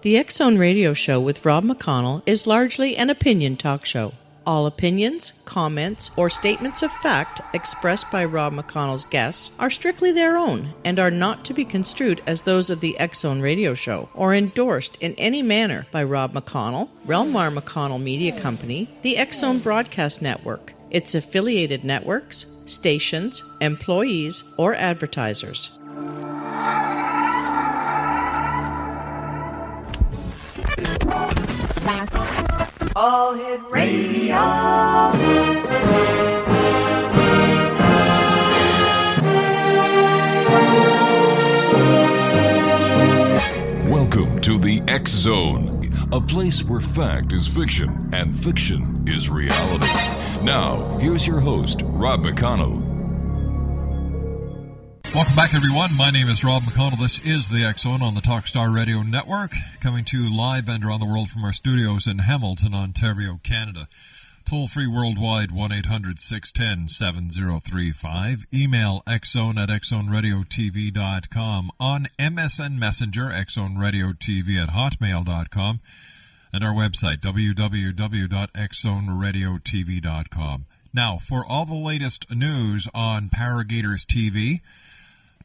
The X Zone Radio Show with Rob McConnell is largely an opinion talk show. All opinions, comments, or statements of fact expressed by Rob McConnell's guests are strictly their own and are not to be construed as those of the X Zone Radio Show or endorsed in any manner by Rob McConnell, Relmar McConnell Media Company, the X Zone Broadcast Network, its affiliated networks, stations, employees, or advertisers. All Hit Radio. Welcome to the X Zone, a place where fact is fiction and fiction is reality. Now, here's your host, Rob McConnell. Welcome back, everyone. My name is Rob McConnell. This is the X Zone on the Talkstar Radio Network, coming to you live and around the world from our studios in Hamilton, Ontario, Canada. Toll-free worldwide, 1-800-610-7035. Email xzone@xzoneradiotv.com. On MSN Messenger, xzoneradiotv@hotmail.com. And our website, www.xzoneradiotv.com. Now, for all the latest news on Paragators TV,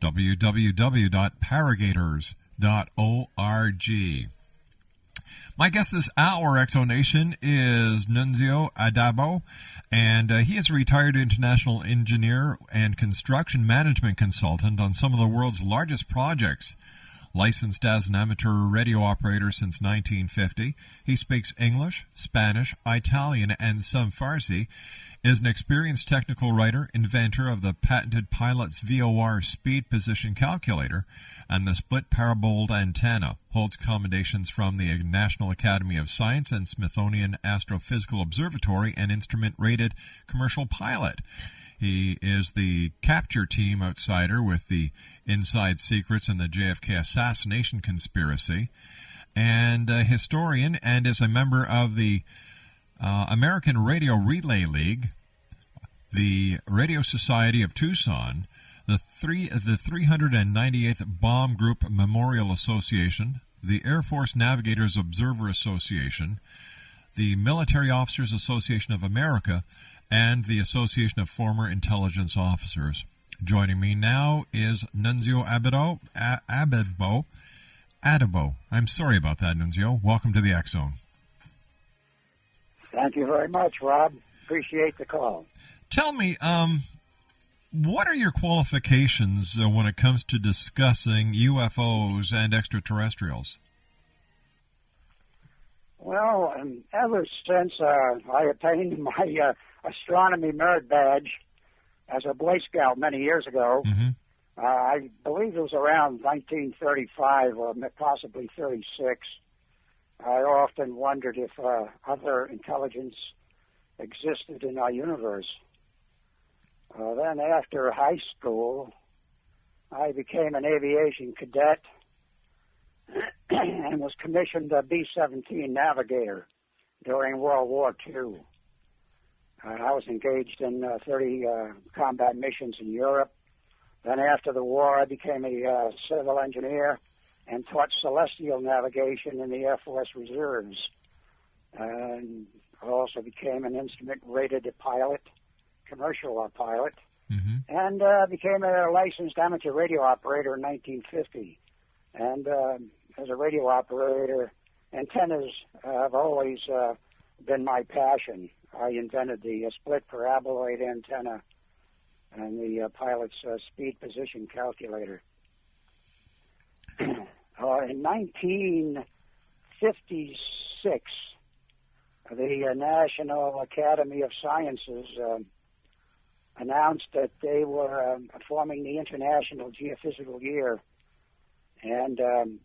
www.paragators.org. My guest this hour, Exonation, is Nunzio Addabbo, and he is a retired international engineer and construction management consultant on some of the world's largest projects. Licensed as an amateur radio operator since 1950, he speaks English, Spanish, Italian, and some Farsi, is an experienced technical writer, inventor of the patented Pilot's VOR speed position calculator, and the split paraboled antenna, holds commendations from the National Academy of Science and Smithsonian Astrophysical Observatory, and instrument-rated commercial pilot. He is the capture team outsider with the inside secrets in the JFK Assassination conspiracy, and a historian, and is a member of the American Radio Relay League, the Radio Society of Tucson, the 398th Bomb Group Memorial Association, the Air Force Navigators Observer Association, the Military Officers Association of America, and the Association of Former Intelligence Officers. Joining me now is Nunzio Addabbo. I'm sorry about that, Nunzio. Welcome to the X Zone. Thank you very much, Rob. Appreciate the call. Tell me, what are your qualifications when it comes to discussing UFOs and extraterrestrials? Well, ever since I attained my astronomy merit badge as a Boy Scout many years ago, I believe it was around 1935 or possibly 36, I often wondered if other intelligence existed in our universe. Then after high school, I became an aviation cadet and was commissioned a B-17 navigator during World War II. I was engaged in 30 combat missions in Europe. Then after the war, I became a civil engineer and taught celestial navigation in the Air Force Reserves. And I also became an instrument-rated pilot, commercial pilot, and became a licensed amateur radio operator in 1950. And as a radio operator, antennas have always been my passion. I invented the split paraboloid antenna and the pilot's speed position calculator. In 1956, the National Academy of Sciences announced that they were forming the International Geophysical Year, and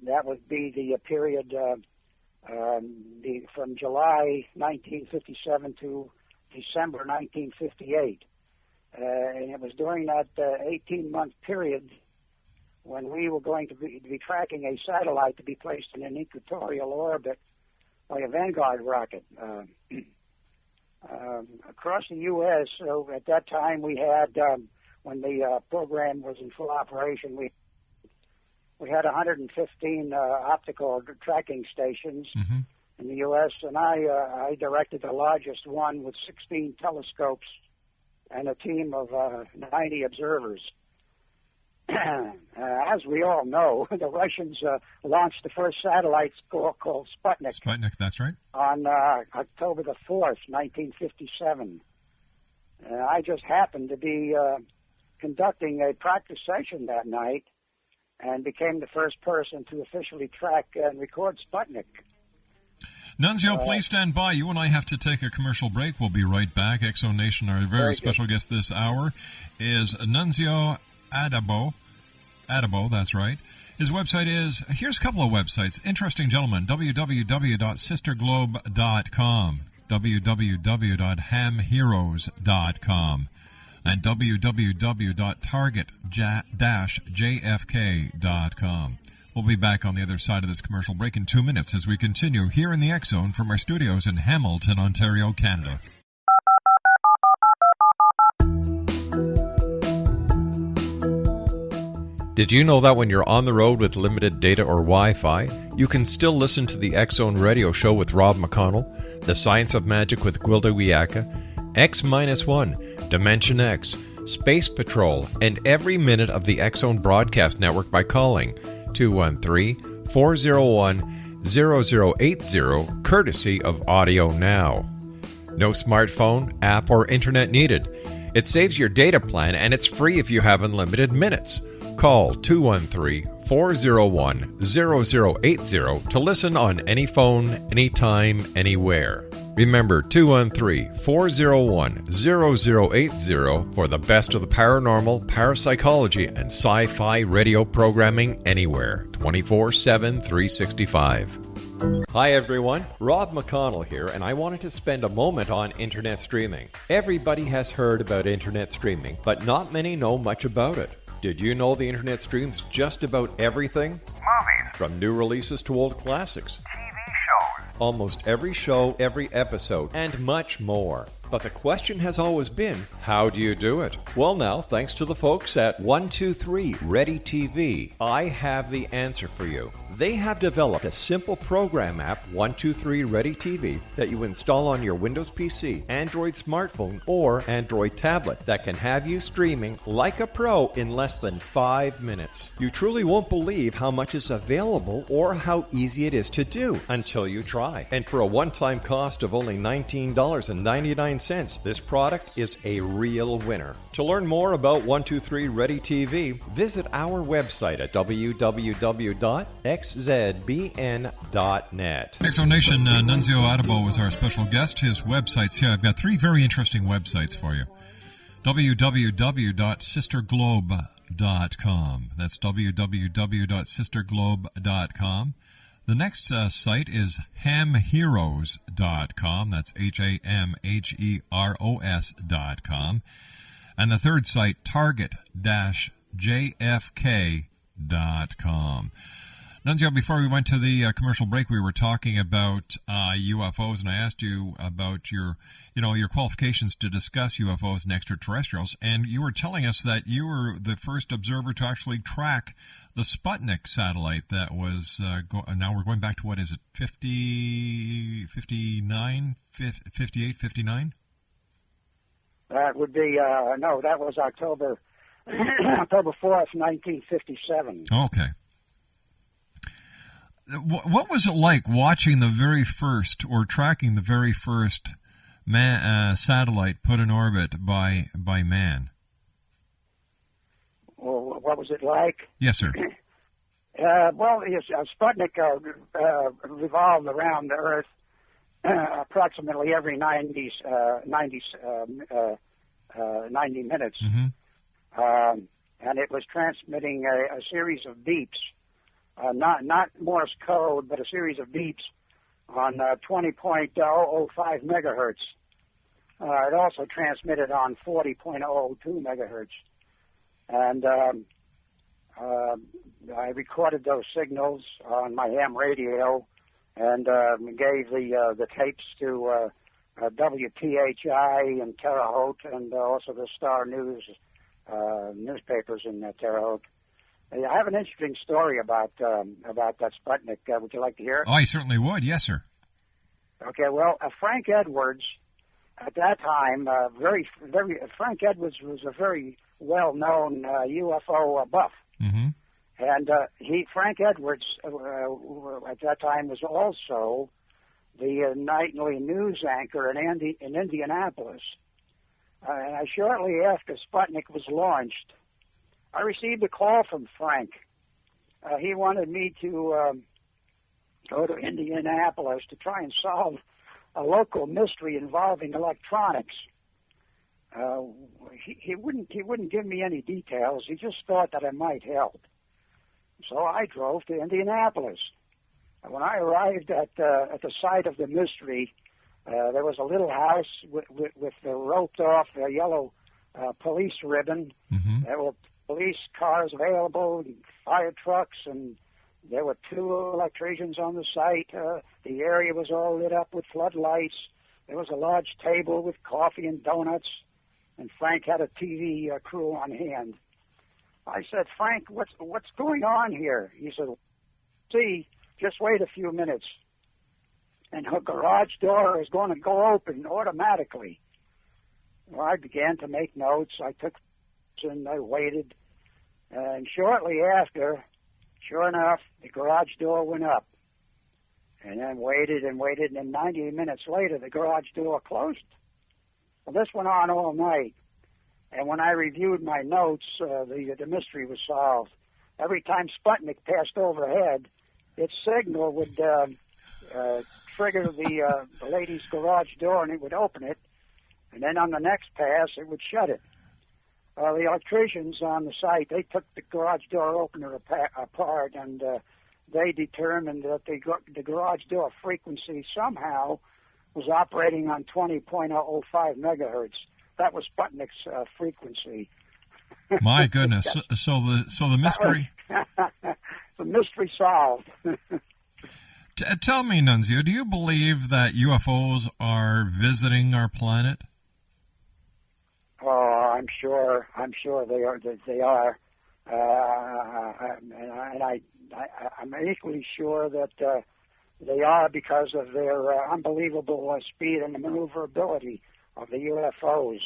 that would be the period from July 1957 to December 1958. And it was during that 18-month period when we were going to be tracking a satellite to be placed in an equatorial orbit by a Vanguard rocket. Across the U.S., so at that time we had, when the program was in full operation, we we had 115 optical tracking stations in the U.S., and I directed the largest one with 16 telescopes and a team of 90 observers. As we all know, the Russians launched the first satellite called Sputnik. Sputnik, that's right. On October the 4th, 1957. I just happened to be conducting a practice session that night and became the first person to officially track and record Sputnik. Nunzio, please stand by. You and I have to take a commercial break. We'll be right back. Exonation, our very special guest this hour is Nunzio Addabbo. Addabbo, that's right. His website is, here's a couple of websites. Interesting gentleman, www.sisterglobe.com, www.hamheroes.com, and www.target-jfk.com. We'll be back on the other side of this commercial break in 2 minutes as we continue here in the X Zone from our studios in Hamilton, Ontario, Canada. Did you know that when you're on the road with limited data or Wi-Fi, you can still listen to the X Zone radio show with Rob McConnell, The Science of Magic with Gwilda Wiyaka, X-1, Dimension X, Space Patrol, and every minute of the X Zone broadcast network by calling 213-401-0080, courtesy of Audio Now. No smartphone, app, or internet needed. It saves your data plan, and it's free if you have unlimited minutes. Call 213-401-0080 to listen on any phone, anytime, anywhere. Remember, 213-401-0080 for the best of the paranormal, parapsychology, and sci-fi radio programming anywhere, 24/7, 365. Hi everyone, Rob McConnell here, and I wanted to spend a moment on internet streaming. Everybody has heard about internet streaming, but not many know much about it. Did you know the internet streams just about everything? Movies. From new releases to old classics. TV shows. Almost every show, every episode, and much more. But the question has always been, how do you do it? Well now, thanks to the folks at 123 Ready TV, I have the answer for you. They have developed a simple program app, 123 Ready TV, that you install on your Windows PC, Android smartphone, or Android tablet that can have you streaming like a pro in less than 5 minutes. You truly won't believe how much is available or how easy it is to do until you try. And for a one-time cost of only $19.99, this product is a real winner. To learn more about 123 Ready TV, visit our website at www.xzbn.net. Exonation, Nunzio Addabbo was our special guest. His websites here, I've got 3 very interesting websites for you. www.sisterglobe.com. That's www.sisterglobe.com. The next site is hamheroes.com. That's hamheroes.com. And the third site, target-jfk.com. Nunzio, before we went to the commercial break, we were talking about UFOs, and I asked you about your qualifications to discuss UFOs and extraterrestrials, and you were telling us that you were the first observer to actually track the Sputnik satellite that was, now we're going back to, what is it, 58, 59? That would be, no, that was October 4th, 1957. Okay. What was it like watching the very first, or tracking the very first satellite put in orbit by man? Well, what was it like? Yes, sir. Well, Sputnik revolved around the Earth approximately every 90 minutes. Mm-hmm. And it was transmitting a series of beeps, not Morse code, but a series of beeps on 20.005 megahertz. It also transmitted on 40.002 megahertz. And I recorded those signals on my ham radio and gave the tapes to WTHI in Terre Haute and also the Star News newspapers in Terre Haute. I have an interesting story about that Sputnik. Would you like to hear it? Oh, I certainly would. Yes, sir. Okay. Well, Frank Edwards, at that time, Frank Edwards was a very well-known UFO buff, Mm-hmm. and Frank Edwards at that time was also the nightly news anchor in Indianapolis. And shortly after Sputnik was launched, I received a call from Frank. He wanted me to go to Indianapolis to try and solve a local mystery involving electronics. He wouldn't give me any details. He just thought that I might help. So I drove to Indianapolis. When I arrived at the site of the mystery, there was a little house with the roped off yellow police ribbon. Mm-hmm. There were police cars available, and fire trucks, and there were 2 electricians on the site. The area was all lit up with floodlights. There was a large table with coffee and donuts, and Frank had a TV crew on hand. I said, "Frank, what's going on here?" He said, "See, just wait a few minutes, and her garage door is going to go open automatically." Well, I began to make notes. I took and I waited, and shortly after, sure enough, the garage door went up. And then waited, and then 90 minutes later, the garage door closed. Well, this went on all night. And when I reviewed my notes, the mystery was solved. Every time Sputnik passed overhead, its signal would trigger the lady's garage door, and it would open it. And then on the next pass, it would shut it. The electricians on the site, they took the garage door opener apart, and they determined that the garage door frequency somehow was operating on 20.005 megahertz. That was Sputnik's frequency. My goodness! So the mystery. The mystery solved. Tell me, Nunzio, do you believe that UFOs are visiting our planet? Oh, I'm sure they are. I'm equally sure that they are because of their unbelievable speed and the maneuverability of the UFOs.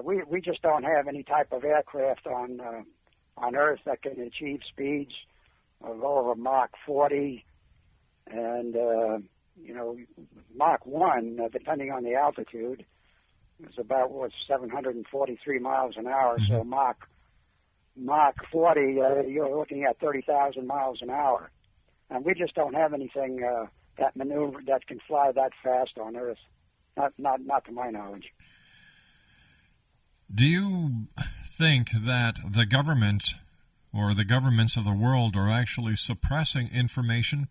We just don't have any type of aircraft on Earth that can achieve speeds of over Mach 40, and Mach 1, depending on the altitude, is about 743 miles an hour. Mm-hmm. So Mach 40, you're looking at 30,000 miles an hour, and we just don't have anything that can fly that fast on Earth. Not to my knowledge. Do you think that the government or the governments of the world are actually suppressing information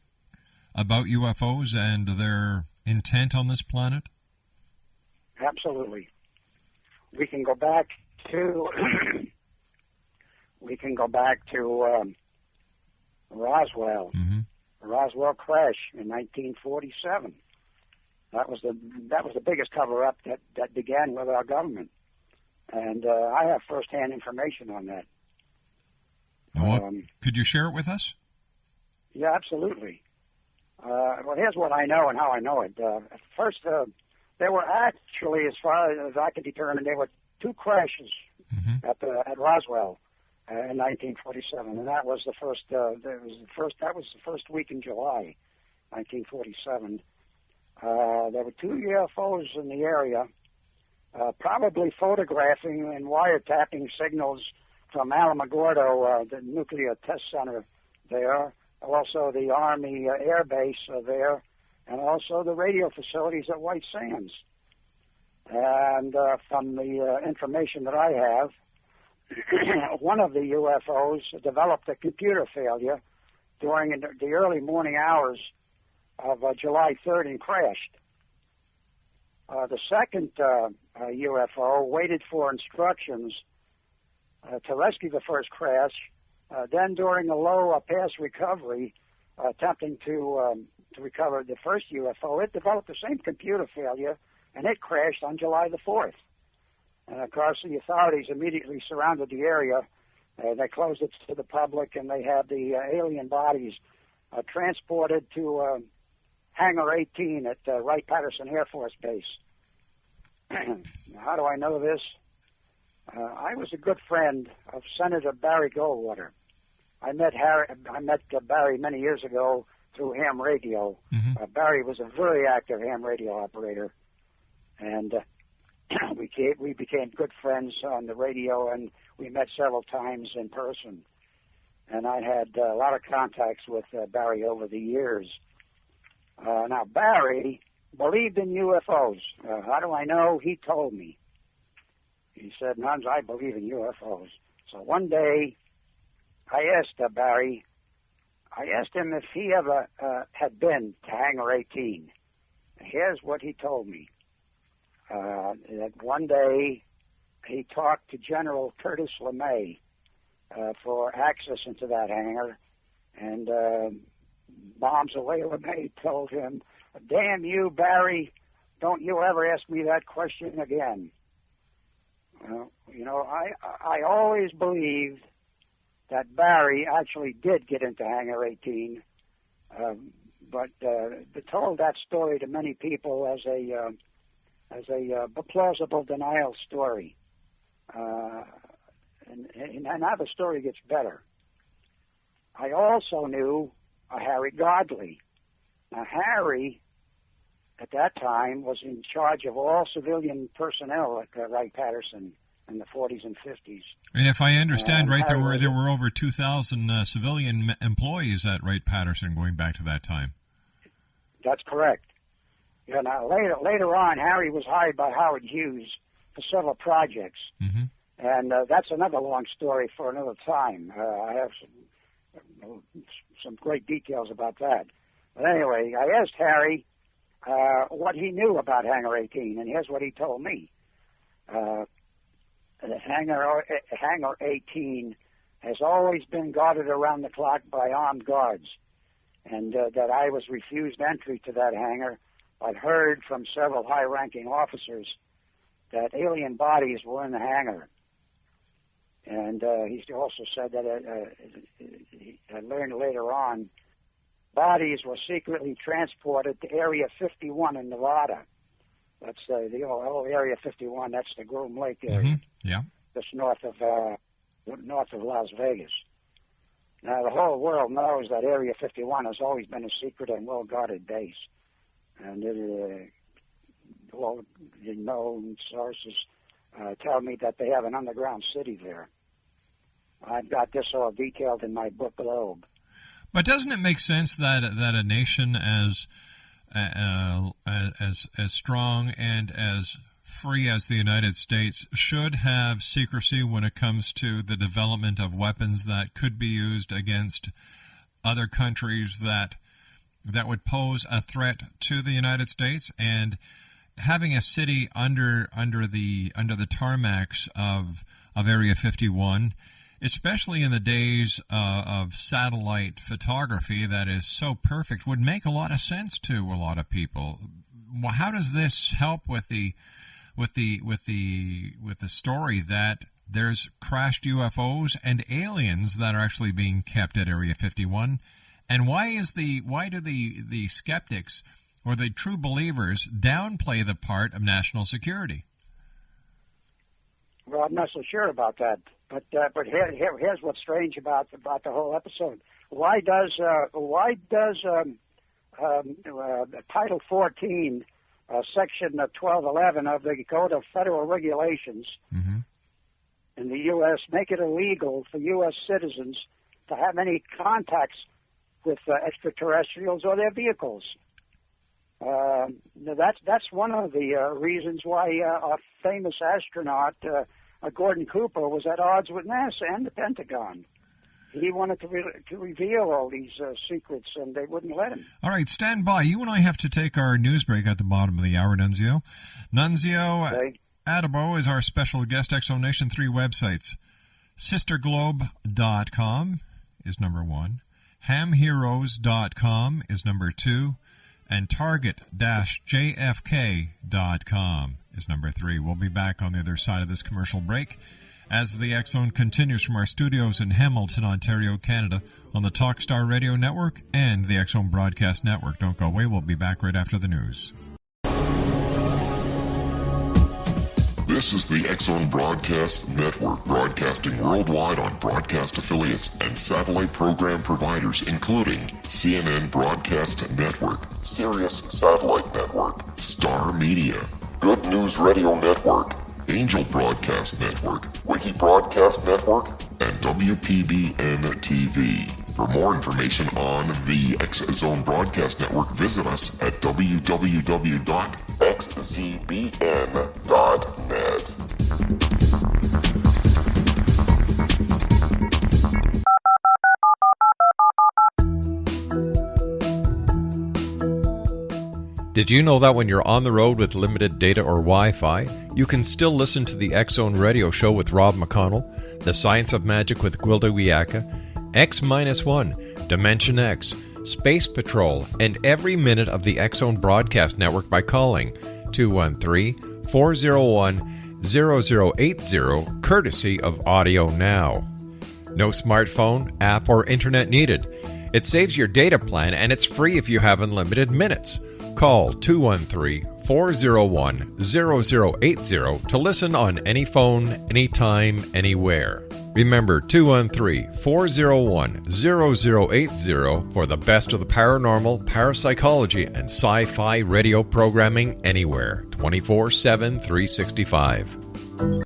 about UFOs and their intent on this planet? Absolutely. We can go back to Roswell. Mm-hmm. The Roswell crash in 1947. That was the biggest cover-up that began with our government, and I have first-hand information on that. Could you share it with us? Yeah, absolutely. Well, here's what I know and how I know it. First, there were actually, as far as I can determine, there were 2 crashes Mm-hmm. at Roswell in 1947, and that was the first. That was the first week in July, 1947. There were 2 UFOs in the area, probably photographing and wiretapping signals from Alamogordo, the nuclear test center there, also the Army Air Base there, and also the radio facilities at White Sands. And from the information that I have, one of the UFOs developed a computer failure during the early morning hours of July 3rd and crashed. The second UFO waited for instructions to rescue the first crash. Then during a low pass recovery, attempting to recover the first UFO, it developed the same computer failure, and it crashed on July the 4th. And of course, the authorities immediately surrounded the area They closed it to the public, and they had the alien bodies transported to Hangar 18 at Wright-Patterson Air Force Base. How do I know this? I was a good friend of Senator Barry Goldwater. I met Barry many years ago through ham radio. Mm-hmm. Barry was a very active ham radio operator, and we became good friends on the radio, and we met several times in person. And I had a lot of contacts with Barry over the years. Now, Barry believed in UFOs. How do I know? He told me. He said, "Nuns, I believe in UFOs." So one day, I asked Barry, if he ever had been to Hangar 18. Here's what he told me. That one day, he talked to General Curtis LeMay for access into that hangar, and Bombs Away LeMay told him, "Damn you, Barry, don't you ever ask me that question again." Well, I always believed that Barry actually did get into Hangar 18, but told that story to many people as a plausible denial story. And now the story gets better. I also knew Harry Godley. Now, Harry, at that time, was in charge of all civilian personnel at Wright-Patterson in the 40s and 50s. And if I understand right, there were over 2,000 civilian employees at Wright-Patterson going back to that time. That's correct. Yeah. Now later on, Harry was hired by Howard Hughes for several projects, mm-hmm. and that's another long story for another time. I have some great details about that. But anyway, I asked Harry what he knew about Hangar 18, and here's what he told me. Hangar 18 has always been guarded around the clock by armed guards, and that I was refused entry to that hangar. I'd heard from several high-ranking officers that alien bodies were in the hangar. And he also said that I learned later on, bodies were secretly transported to Area 51 in Nevada. That's the old Area 51. That's the Groom Lake area. Mm-hmm. Yeah. Just north of Las Vegas. Now, the whole world knows that Area 51 has always been a secret and well-guarded base. And all the known sources tell me that they have an underground city there. I've got this all detailed in my book, Globe. But doesn't it make sense that a nation as strong and as free as the United States should have secrecy when it comes to the development of weapons that could be used against other countries that would pose a threat to the United States? And having a city under the tarmacs of Area 51, especially in the days of satellite photography that is so perfect, would make a lot of sense to a lot of people. Well, how does this help with the story that there's crashed UFOs and aliens that are actually being kept at Area 51? And why do the skeptics or the true believers downplay the part of national security? Well, I'm not so sure about that. But here's what's strange about the whole episode. Why does Title 14, Section 1211 of the Code of Federal Regulations mm-hmm. in the U.S. make it illegal for U.S. citizens to have any contacts with extraterrestrials or their vehicles? That's one of the reasons why a famous astronaut, Gordon Cooper, was at odds with NASA and the Pentagon. He wanted to reveal all these secrets, and they wouldn't let him. All right, stand by. You and I have to take our news break at the bottom of the hour, Nunzio. Nunzio Okay. Addabbo is our special guest. Exonation 3 websites. SisterGlobe.com is number 1. HamHeroes.com is number 2. And Target-JFK.com is number 3. We'll be back on the other side of this commercial break as the X Zone continues from our studios in Hamilton, Ontario, Canada, on the Talkstar Radio Network and the X Zone Broadcast Network. Don't go away. We'll be back right after the news. This is the X Zone Broadcast Network, broadcasting worldwide on broadcast affiliates and satellite program providers, including CNN Broadcast Network, Sirius Satellite Network, Star Media, Good News Radio Network, Angel Broadcast Network, Wiki Broadcast Network, and WPBN TV. For more information on the X Zone Broadcast Network, visit us at www.xzbn.net. Did you know that when you're on the road with limited data or Wi-Fi, you can still listen to the X Zone Radio Show with Rob McConnell, The Science of Magic with Gwilda Wiyaka, X-1, Dimension X, Space Patrol, and every minute of the X Zone Broadcast Network by calling 213-401-0080, courtesy of Audio Now. No smartphone, app, or internet needed. It saves your data plan, and it's free if you have unlimited minutes. Call 213-401-0080 to listen on any phone, anytime, anywhere. Remember, 213-401-0080 for the best of the paranormal, parapsychology, and sci-fi radio programming anywhere, 24/7, 365.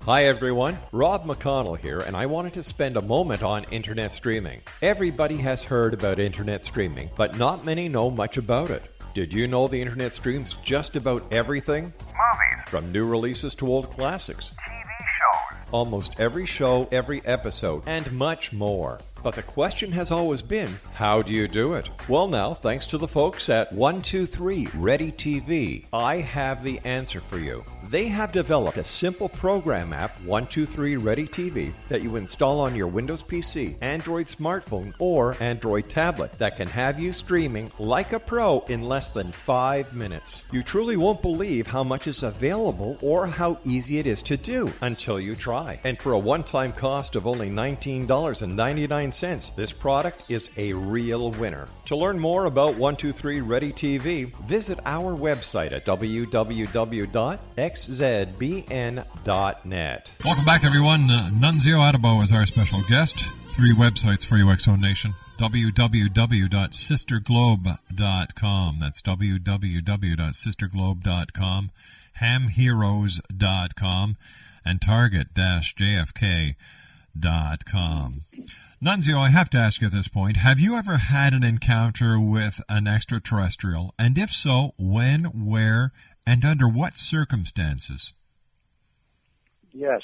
Hi everyone, Rob McConnell here, and I wanted to spend a moment on internet streaming. Everybody has heard about internet streaming, but not many know much about it. Did you know the internet streams just about everything? Movies. From new releases to old classics. TV shows. Almost every show, every episode, and much more. But the question has always been, how do you do it? Well now, thanks to the folks at 123 Ready TV, I have the answer for you. They have developed a simple program app, 123 Ready TV, that you install on your Windows PC, Android smartphone, or Android tablet that can have you streaming like a pro in less than 5 minutes. You truly won't believe how much is available or how easy it is to do until you try. And for a one-time cost of only $19.99, this product is a real winner. To learn more about 123 Ready TV, visit our website at www.xzbn.net. Welcome back, everyone. Nunzio Addabbo is our special guest. 3 websites for you, X Zone Nation. www.sisterglobe.com. That's www.sisterglobe.com. hamheroes.com and target-jfk.com. Nunzio, I have to ask you at this point, have you ever had an encounter with an extraterrestrial? And if so, when, where, and under what circumstances? Yes.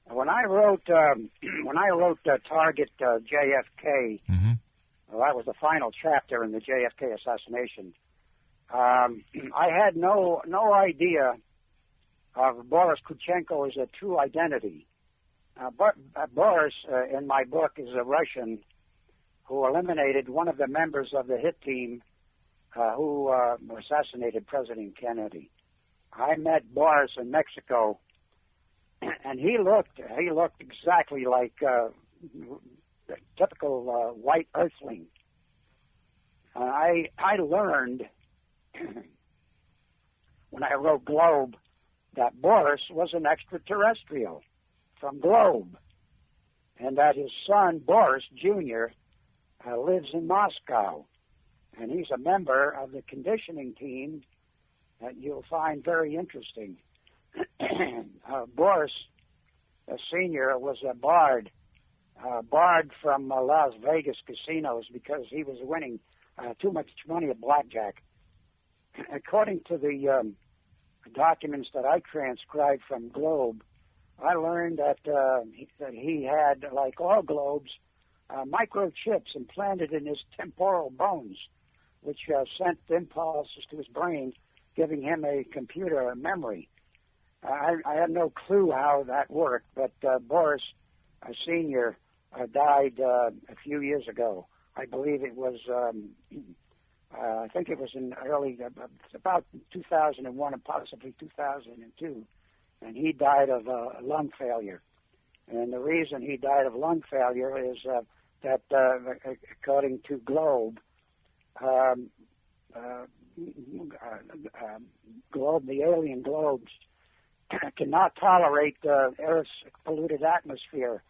When I wrote Target JFK, well, that was the final chapter in the JFK assassination. I had no idea of Boris Kuchenko as a true identity. Boris, in my book, is a Russian who eliminated one of the members of the hit team who assassinated President Kennedy. I met Boris in Mexico, and he looked exactly like a typical white earthling. I learned when I wrote Globe that Boris was an extraterrestrial from Globe, and that his son, Boris Jr., lives in Moscow, and he's a member of the conditioning team that you'll find very interesting. Boris Sr. was a barred from Las Vegas casinos because he was winning too much money at blackjack. According to the documents that I transcribed from Globe, I learned that he had, like all globes, microchips implanted in his temporal bones, which sent impulses to his brain, giving him a computer memory. I had no clue how that worked, but Boris Sr. Died a few years ago. I believe it was, I think it was in early, about 2001 and possibly 2002. And he died of lung failure. And the reason he died of lung failure is that, according to Globe, the alien globes cannot tolerate Earth's polluted atmosphere,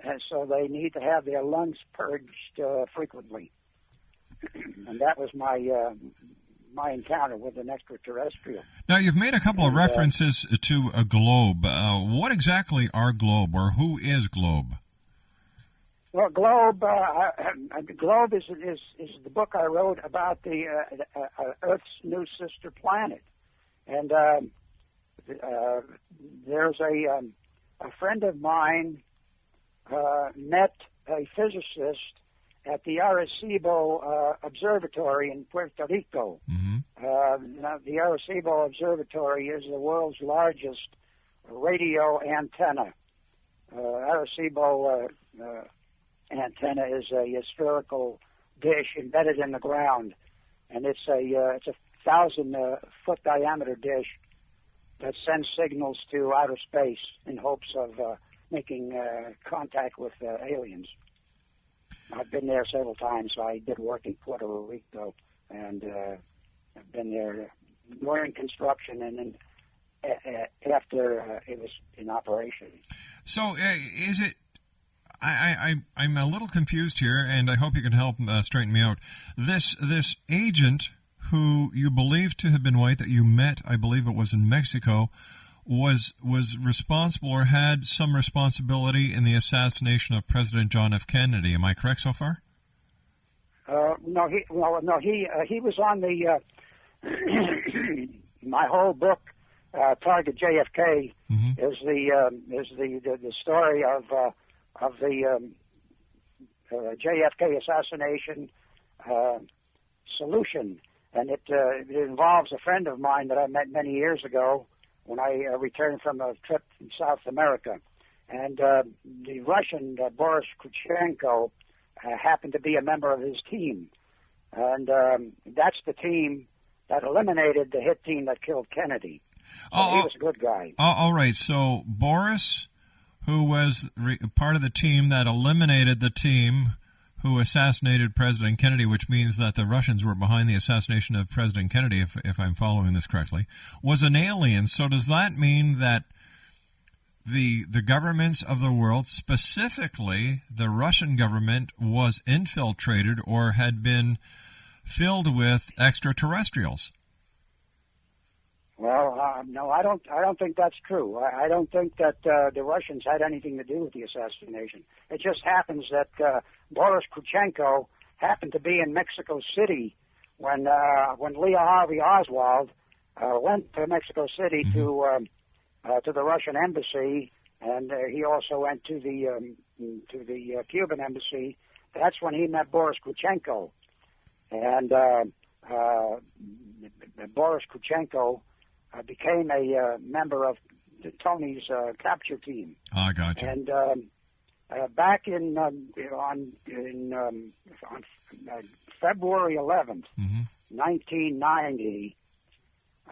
and so they need to have their lungs purged frequently. And that was my encounter with an extraterrestrial. Now, you've made a couple of references to a globe. What exactly are globe, or who is globe? Well, Globe is the book I wrote about the Earth's new sister planet, and there's a friend of mine met a physicist at the Arecibo Observatory in Puerto Rico. Mm-hmm. Now, the Arecibo Observatory is the world's largest radio antenna. Arecibo antenna is a spherical dish embedded in the ground, and it's a 1,000-foot diameter dish that sends signals to outer space in hopes of making contact with aliens. I've been there several times. I did work in Puerto Rico, and I've been there during construction and then after it was in operation. So is it... I'm a little confused here, and I hope you can help straighten me out. This agent who you believe to have been white that you met, I believe it was in Mexico, was responsible or had some responsibility in the assassination of President John F. Kennedy. Am I correct so far? No, he was on the my whole book, Target JFK, mm-hmm. is the story of the JFK assassination solution, and it involves a friend of mine that I met many years ago when I returned from a trip in South America, and the Russian Boris Krutchenko happened to be a member of his team, and that's the team that eliminated the hit team that killed Kennedy. He was a good guy. All right, so Boris, who was part of the team that eliminated the team who assassinated President Kennedy, which means that the Russians were behind the assassination of President Kennedy, if I'm following this correctly, was an alien. So does that mean that the governments of the world, specifically the Russian government, was infiltrated or had been filled with extraterrestrials? Well, no, I don't think that's true. I don't think that the Russians had anything to do with the assassination. It just happens that Boris Krutchenko happened to be in Mexico City when Lee Harvey Oswald went to Mexico City mm-hmm. to the Russian embassy, and he also went to the Cuban embassy. That's when he met Boris Krutchenko, and Boris Krutchenko became a member of Tony's capture team. I got you. And back on February 11th, mm-hmm. 1990,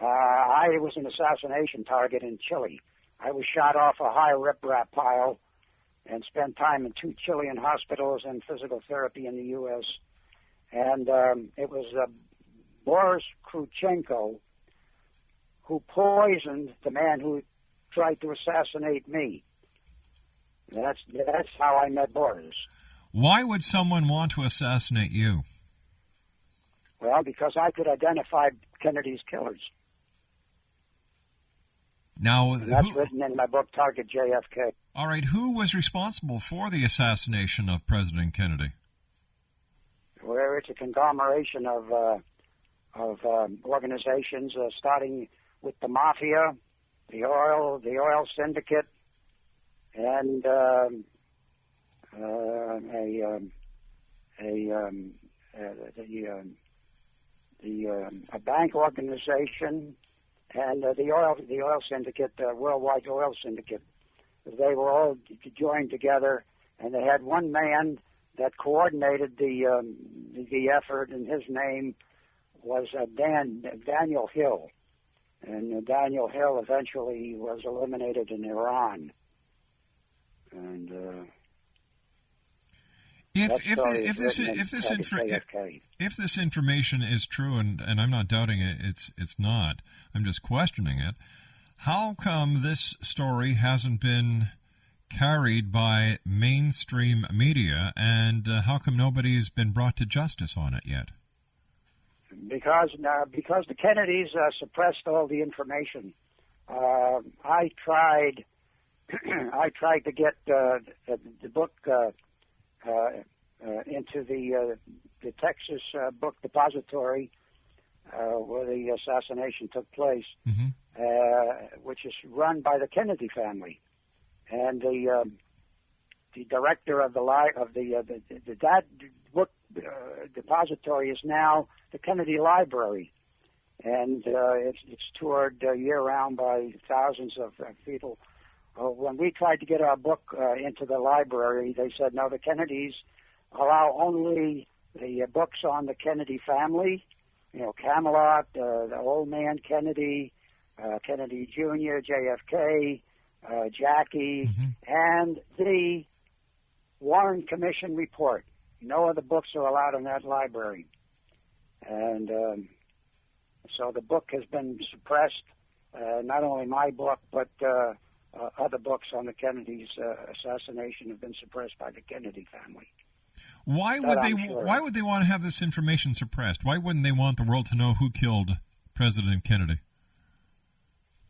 I was an assassination target in Chile. I was shot off a high riprap pile and spent time in 2 Chilean hospitals and physical therapy in the U.S. And it was Boris Krutchenko who poisoned the man who tried to assassinate me. That's how I met Boris. Why would someone want to assassinate you? Well, because I could identify Kennedy's killers. Now, that's written in my book, Target JFK. All right, who was responsible for the assassination of President Kennedy? Well, it's a conglomeration of organizations, starting with the mafia, the oil syndicate, and a bank organization, and the oil syndicate, worldwide oil syndicate. They were all joined together, and they had one man that coordinated the effort, and his name was Daniel Hill. And Daniel Hill eventually was eliminated in Iran. And if this information is true, and I'm not doubting it, it's not. I'm just questioning it. How come this story hasn't been carried by mainstream media, and how come nobody's been brought to justice on it yet? Because the Kennedys suppressed all the information. I tried to get the book into the Texas book depository where the assassination took place, which is run by the Kennedy family, and the director of that book depository is now the Kennedy Library, and it's toured year round by thousands of people. When we tried to get our book into the library, they said no, the Kennedys allow only the books on the Kennedy family, Camelot, the old man Kennedy, Kennedy Jr., JFK, Jackie, and the Warren Commission report. No other books are allowed in that library. And so the book has been suppressed, not only my book, but other books on the Kennedy's assassination have been suppressed by the Kennedy family. Why would they want to have this information suppressed? Why wouldn't they want the world to know who killed President Kennedy?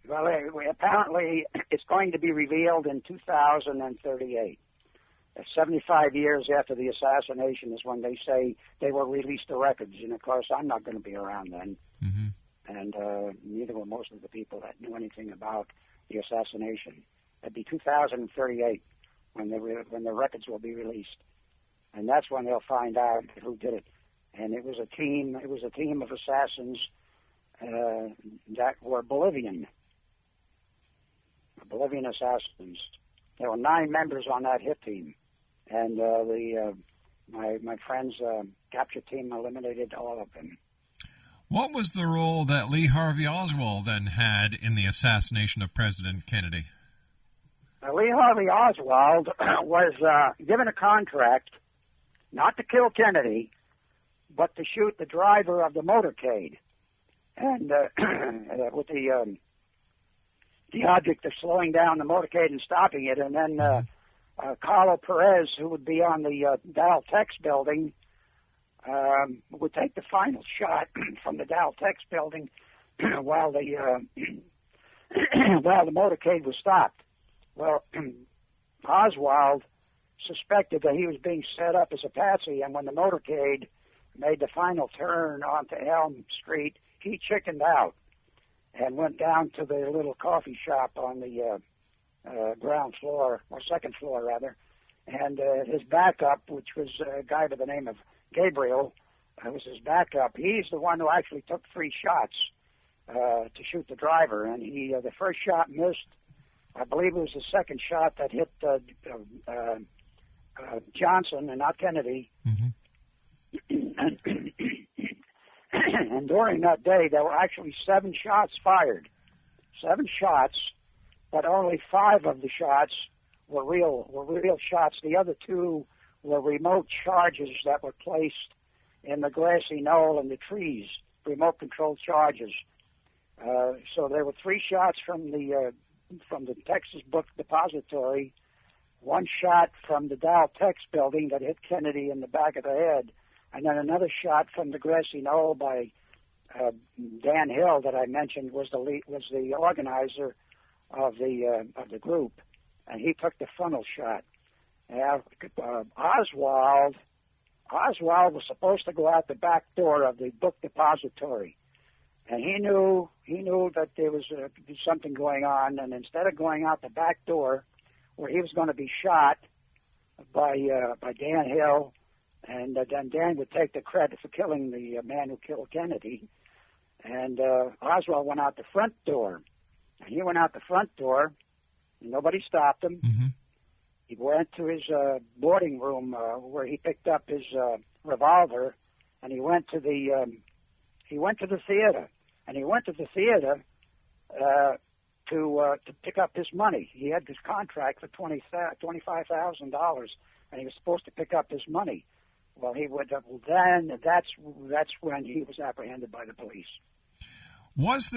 Well, apparently it's going to be revealed in 2038. 75 years after the assassination is when they say they will release the records. And, of course, I'm not going to be around then. And neither will most of the people that knew anything about the assassination. It'd be 2038 when the records will be released. And that's when they'll find out who did it. And it was a team of assassins that were Bolivian assassins. There were 9 members on that hit team, and my friend's capture team eliminated all of them. What was the role that Lee Harvey Oswald then had in the assassination of President Kennedy? Lee Harvey Oswald was given a contract not to kill Kennedy, but to shoot the driver of the motorcade, and with the object of slowing down the motorcade and stopping it, and then Carlo Perez, who would be on the Dow Tex building, would take the final shot from the Dow Tex building while the motorcade was stopped. Well, Oswald suspected that he was being set up as a patsy, and when the motorcade made the final turn onto Elm Street, he chickened out and went down to the little coffee shop on the ground floor, or second floor rather, and his backup, which was a guy by the name of Gabriel, was his backup. He's the one who actually took 3 shots to shoot the driver, and the first shot missed. I believe it was the second shot that hit Johnson and not Kennedy. And during that day, there were actually 7 shots fired. 7 shots, but only 5 of the shots were real shots. The other 2 were remote charges that were placed in the grassy knoll and the trees, remote control charges. So there were 3 shots from the Texas Book Depository, 1 shot from the Dow Tex building that hit Kennedy in the back of the head, and then another shot from the grassy knoll by Dan Hill that I mentioned was the organizer of the group, and he took the frontal shot. Oswald was supposed to go out the back door of the book depository, and he knew that there was something going on, and instead of going out the back door, where he was going to be shot by Dan Hill, and then Dan would take the credit for killing the man who killed Kennedy, and Oswald went out the front door. And he went out the front door, and nobody stopped him. He went to his boarding room where he picked up his revolver, and he went to the theater. And he went to the theater to pick up his money. He had this contract for $25,000, and he was supposed to pick up his money. Well, he would. Then that's when he was apprehended by the police. Was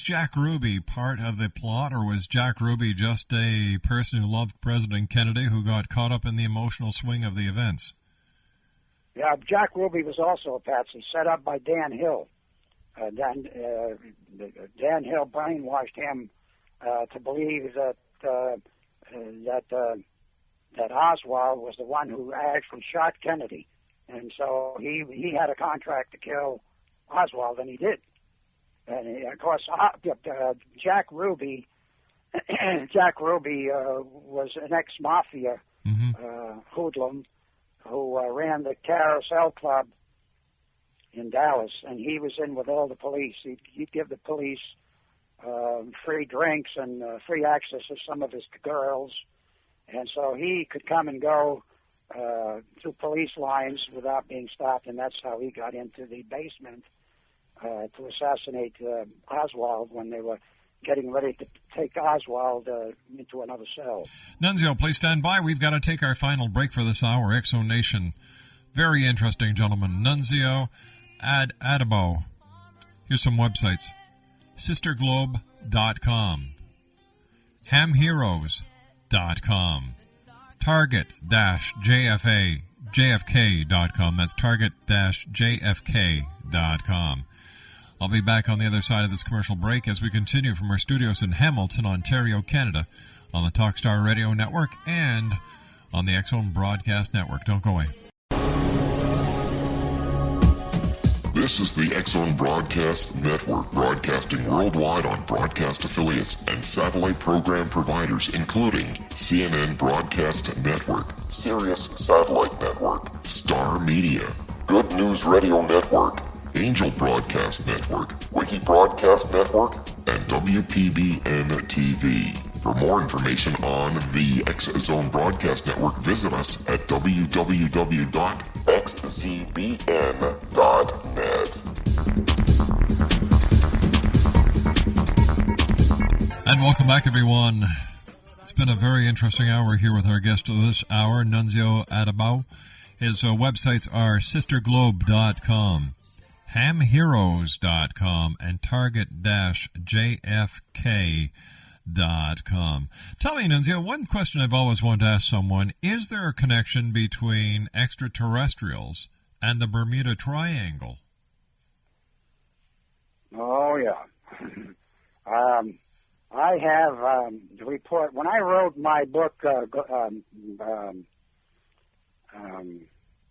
Jack Ruby part of the plot, or was Jack Ruby just a person who loved President Kennedy who got caught up in the emotional swing of the events? Yeah, Jack Ruby was also a patsy, set up by Dan Hill. Dan Hill brainwashed him to believe that Oswald was the one who actually shot Kennedy, and so he had a contract to kill Oswald, and he did. And of course, Jack Ruby was an ex-mafia hoodlum who ran the Carousel Club in Dallas, and he was in with all the police. He'd give the police free drinks and free access to some of his girls, and so he could come and go through police lines without being stopped, and that's how he got into the basement to assassinate Oswald when they were getting ready to take Oswald into another cell. Nunzio, please stand by. We've got to take our final break for this hour. Exonation. Very interesting, gentlemen. Nunzio, Addabbo. Here's some websites. SisterGlobe.com. HamHeroes.com. Target-JFK.com. That's Target-JFK.com. I'll be back on the other side of this commercial break as we continue from our studios in Hamilton, Ontario, Canada, on the Talkstar Radio Network and on the X-Zone Broadcast Network. Don't go away. This is the X-Zone Broadcast Network, broadcasting worldwide on broadcast affiliates and satellite program providers, including CNN Broadcast Network, Sirius Satellite Network, Star Media, Good News Radio Network, Angel Broadcast Network, Wiki Broadcast Network, and WPBN TV. For more information on the X-Zone Broadcast Network, visit us at www.xzbn.net. And welcome back, everyone. It's been a very interesting hour here with our guest of this hour, Nunzio Addabbo. His websites are sisterglobe.com, hamheroes.com, and target-jfk.com. Tell me, Nunzio, one question I've always wanted to ask someone, is there a connection between extraterrestrials and the Bermuda Triangle? Oh, yeah. I have the report. When I wrote my book,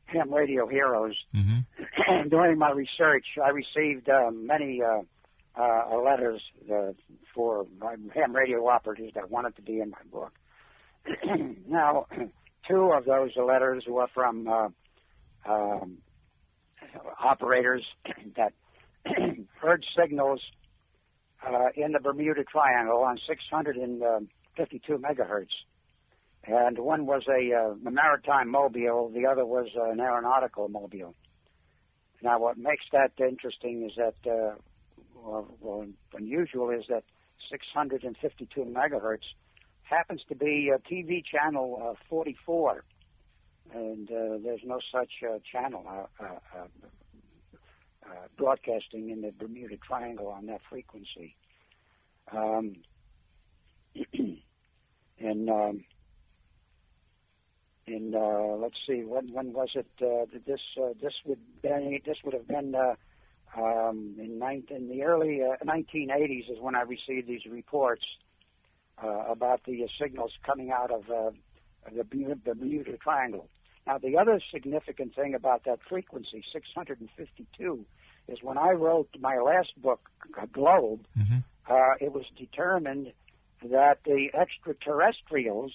Ham Radio Heroes, during my research, I received many letters for ham radio operators that wanted to be in my book. Now, two of those letters were from operators that heard signals in the Bermuda Triangle on 652 megahertz. And one was a maritime mobile, the other was an aeronautical mobile. Now, what makes that interesting is that, unusual, is that 652 megahertz happens to be TV channel 44, and there's no such channel broadcasting in the Bermuda Triangle on that frequency. Let's see, when was it? This would have been in the early 1980s is when I received these reports about the signals coming out of the Bermuda Triangle. Now, the other significant thing about that frequency, 652, is when I wrote my last book, Globe, it was determined that the extraterrestrials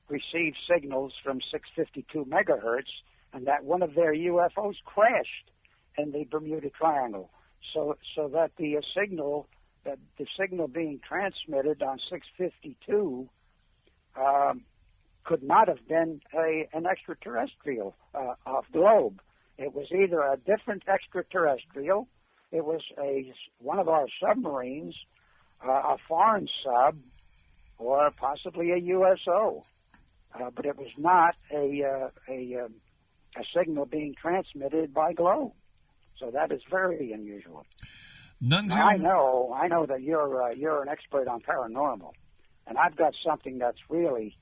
received signals from 652 megahertz, and that one of their UFOs crashed in the Bermuda Triangle. So that the signal being transmitted on 652 could not have been an extraterrestrial off Globe. It was either a different extraterrestrial it was one of our submarines, a foreign sub, or possibly a USO. But it was not a signal being transmitted by glow. So that is very unusual. Nunzio, I know that you're an expert on paranormal, and I've got something that's really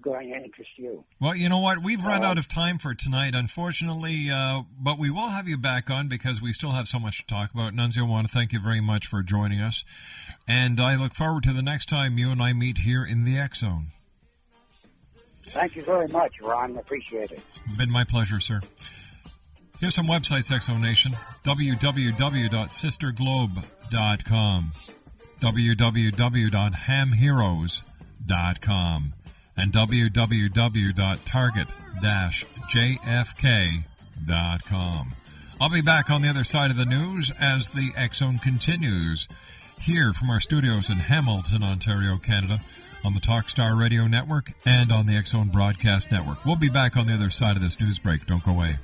going to interest you. Well, you know what? We've run out of time for tonight, unfortunately, but we will have you back on because we still have so much to talk about. Nunzio, I want to thank you very much for joining us, and I look forward to the next time you and I meet here in the X Zone. Thank you very much, Ron. Appreciate it. It's been my pleasure, sir. Here's some websites, Exonation. www.sisterglobe.com, www.hamheroes.com, and www.target-jfk.com. I'll be back on the other side of the news as the X-Zone continues here from our studios in Hamilton, Ontario, Canada, on the Talkstar Radio Network and on the X-Zone Broadcast Network. We'll be back on the other side of this news break. Don't go away.